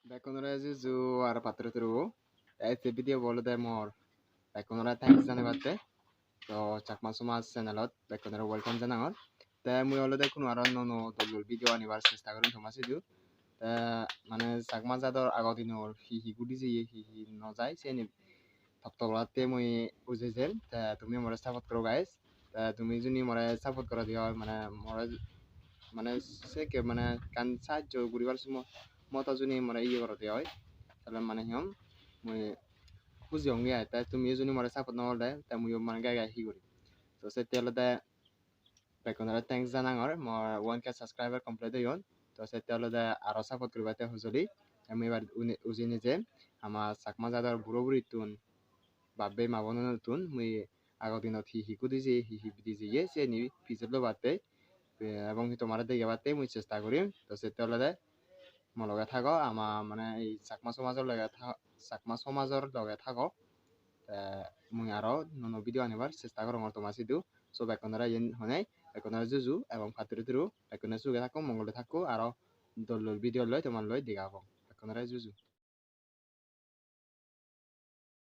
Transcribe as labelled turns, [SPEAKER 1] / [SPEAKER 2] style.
[SPEAKER 1] বেকনরা জুজু আর পাত্র তরু এই ভিডিও বলো দে মোর বেকনরা থ্যাঙ্কস জানে বাতে তো চাকমা সমাজ চ্যানেলত বেকনরা ওয়েলকাম জানাঙর তে মুই হলো দেখুন আর ননো দলুল ভিডিও আনিবার চেষ্টা করুন সমাজে দিও তে মানে চাকমা জাদর আগৰ দিনৰ হি গুডি যে হি নজায় সে নি তপ্তলাতে মুই বুঝেছেন তে তুমি মোরে সাপোর্ট করো গাইস তে তুমি যদি মোরে সাপোর্ট করা দিও মানে মোরে মানে সে কে মানে কান সাহায্য করিবার সময় মতো যদি মানে ইয়ে করে দেওয়া হয় তাহলে মানে হিম মুই খুশি হঙ্গি আয় তাই তুমি যদি মানে সাপোর্ট না দেয় তাই মুই মানে গাই গাই হি করি তো সেতেলতে বেকনরা থ্যাঙ্কস জানাঙর মোর 1K সাবস্ক্রাইবার কমপ্লিট হইন তো সেতেলতে আরো সাপোর্ট করিবাতে হুজলি আমি এবার উজিনি যে আমার চাকমা জাদার বুড়ো বুড়ি তুন বাব্বে মাবনো তুন মুই আগৰ দিনত হিকু দিছি বিদি যে সে নি পিছলো বাতে এবং তোমার দেখে বাতে মুই চেষ্টা করিম তো সেতেলতে মোৰ লগে থাক আমাৰ মানে এই চাকমা সমাজৰ লগে চাকমা সমাজৰ লগে থাক মুই আরো নন ভিডিও আনিবার চেষ্টা করো তোমার সিধু সব বেকনরা ইন হনে বেকনরা জুজু এবং ফাতুরি তুরু বেকনরা সুগে থাকো মঙ্গলে থাকো আরো দল ভিডিও লয় তোমার লয় দেখাবো বেকনরা জুজু